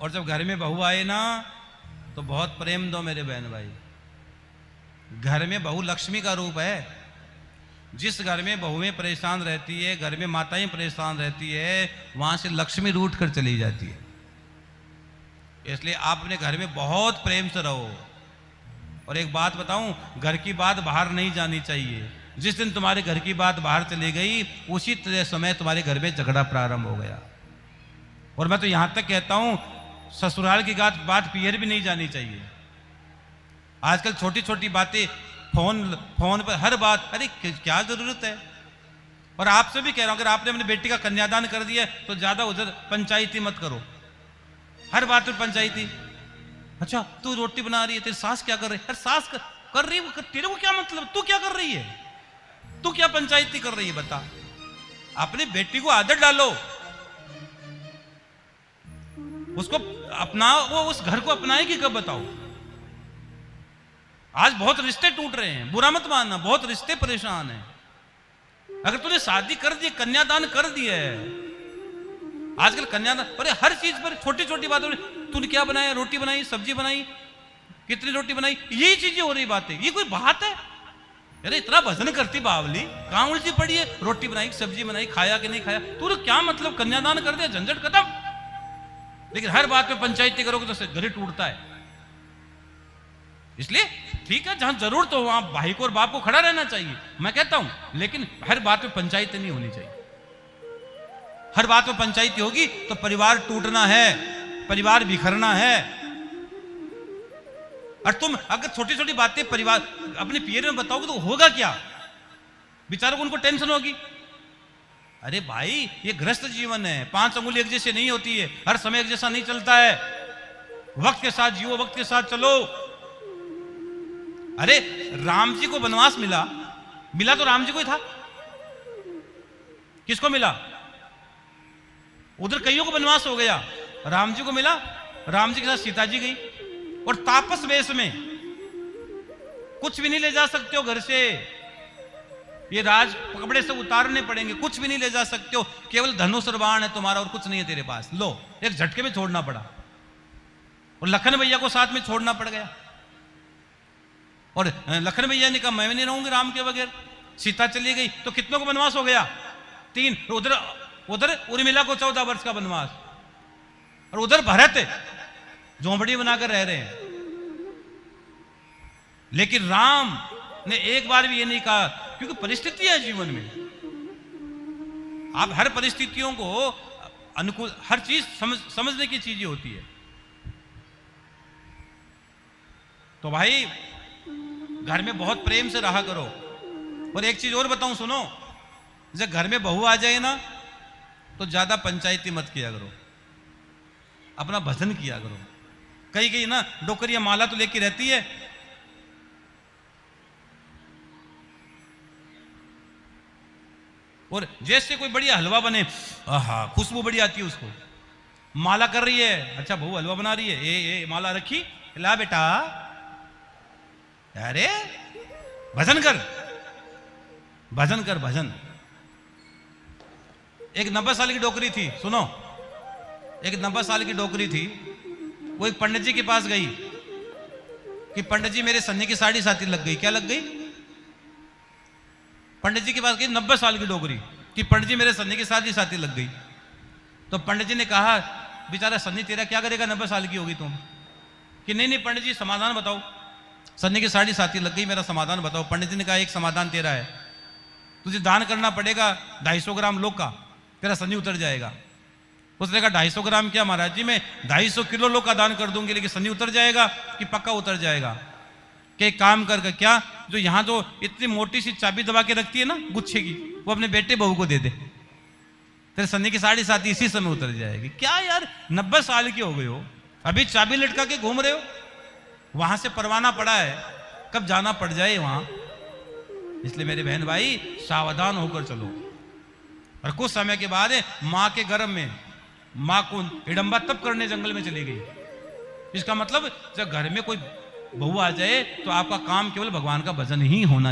और जब घर में बहू आए ना तो बहुत प्रेम दो मेरे बहन भाई। घर में बहू लक्ष्मी का रूप है। जिस घर में बहुएं परेशान रहती है, घर में माताएं परेशान रहती है, वहां से लक्ष्मी रूठ कर चली जाती है। इसलिए आप अपने घर में बहुत प्रेम से रहो। और एक बात बताऊं, घर की बात बाहर नहीं जानी चाहिए। जिस दिन तुम्हारे घर की बात बाहर चली गई, उसी समय तुम्हारे घर में झगड़ा प्रारंभ हो गया। और मैं तो यहां तक कहता हूं, ससुराल की बात पीहर भी नहीं जानी चाहिए। आजकल छोटी छोटी बातें फोन पर हर बात, अरे क्या जरूरत है। और आपसे भी कह रहा हूं, अगर आपने अपनी बेटी का कन्यादान कर दिया तो ज्यादा उधर पंचायती मत करो। हर बात में पंचायती। अच्छा तू रोटी बना रही है, तेरी सास क्या कर रही है? अरे सास कर रही है, तेरे को क्या मतलब? तू क्या कर रही है? तू क्या पंचायती कर रही है बता। अपनी बेटी को आदत डालो, उसको अपनाओ। वो उस घर को अपनाएगी कब बताओ। आज बहुत रिश्ते टूट रहे हैं, बुरा मत मानना, बहुत रिश्ते परेशान हैं। अगर तूने शादी कर दी, कन्यादान कर दिया है, आजकल कन्यादान, अरे हर चीज पर छोटी छोटी बातों में तूने क्या बनाया, रोटी बनाई, सब्जी बनाई, कितनी रोटी बनाई, यही चीजें हो रही बातें। ये कोई बात है? अरे इतना भजन करती बावली, कहां उलझी पड़ी है? रोटी बनाई, सब्जी बनाई, खाया कि नहीं खाया, तूने क्या मतलब? कन्यादान कर दिया, झंझट खत्म। लेकिन हर बात में पंचायती करोगे तो घर टूटता है। इसलिए ठीक है, जहां जरूरत हो वहां भाई को और बाप को खड़ा रहना चाहिए, मैं कहता हूं। लेकिन हर बात में पंचायती नहीं होनी चाहिए। हर बात में पंचायती होगी तो परिवार टूटना है, परिवार बिखरना है। और तुम अगर छोटी छोटी बातें परिवार अपने पियर में बताओगे तो होगा क्या? बेचारों को, उनको टेंशन होगी। अरे भाई ये गृहस्थ जीवन है, 5 अंगुली एक जैसे नहीं होती है, हर समय एक जैसा नहीं चलता है। वक्त के साथ जियो, वक्त के साथ चलो। अरे राम जी को वनवास मिला तो राम जी को ही था। किसको मिला? उधर कईयों को वनवास हो गया, राम जी को मिला। राम जी के साथ सीता जी गई। और तापस वेश में कुछ भी नहीं ले जा सकते हो घर से, ये राज कपड़े से उतारने पड़ेंगे, कुछ भी नहीं ले जा सकते हो, केवल धनुष और बाण है तुम्हारा और कुछ नहीं है तेरे पास। लो, एक झटके में छोड़ना पड़ा। और लखन भैया को साथ में छोड़ना पड़ गया। और लखन भैया ने कहा मैं भी नहीं रहूंगी राम के बगैर। सीता चली गई तो कितनों को वनवास हो गया? 3। उधर उर्मिला को 14 वर्ष का वनवास, और उधर भरत झोंपड़ी बनाकर रह रहे हैं। लेकिन राम ने एक बार भी ये नहीं कहा, क्योंकि परिस्थिति है जीवन में। आप हर परिस्थितियों को अनुकूल, हर चीज समझने की चीजें होती है। तो भाई घर में बहुत प्रेम से रहा करो। और एक चीज और बताऊं, सुनो, जब घर में बहू आ जाए ना तो ज्यादा पंचायती मत किया करो, अपना भजन किया करो। कई ना डोकरिया माला तो लेके रहती है, और जैसे कोई बढ़िया हलवा बने, आहा खुशबू बढ़ी आती है उसको। माला कर रही है, अच्छा बहू हलवा बना रही है, ए माला रखी, ला बेटा, अरे भजन कर, भजन कर, भजन। एक 90 साल की डोकरी थी, सुनो, एक 90 साल की डोकरी थी। वो एक पंडित जी के पास गई कि पंडित जी मेरे सन्नी की साड़ी साथी लग गई। क्या लग गई? पंडित जी के पास गई 90 साल की डोकरी कि पंडित जी मेरे सन्नी की साथी लग गई। तो पंडित जी ने कहा बेचारा सन्नी तेरा क्या करेगा, 90 साल की होगी तुम। कि नहीं पंडित जी समाधान बताओ, सन्नी की साथी लग गई, मेरा समाधान बताओ। पंडित जी ने कहा एक समाधान तेरा है, तुझे दान करना पड़ेगा 250 ग्राम लोग का, तेरा सन्नी उतर जाएगा। उसने कहा 250 ग्राम क्या महाराज जी, मैं 250 किलो लोग का दान कर दूंगी, लेकिन सन्नी उतर जाएगा कि पक्का उतर जाएगा? कि एक काम कर क्या, जो यहां जो इतनी मोटी सी चाबी दबा के रखती है ना गुच्छे की, वो अपने बेटे बहू को दे दे, तेरे सन्नी की साथी इसी समय उतर जाएगी। क्या यार 90 साल के हो गए हो, अभी चाबी लटका के घूम रहे हो। वहां से परवाना पड़ा है, कब जाना पड़ जाए वहां। इसलिए मेरे बहन भाई सावधान होकर चलो। और कुछ समय के बाद मां के गर्भ में मां को हिडंबा तप करने जंगल में चली गई। इसका मतलब जब घर में कोई बहू आ जाए तो आपका काम केवल भगवान का भजन ही होना चाहिए।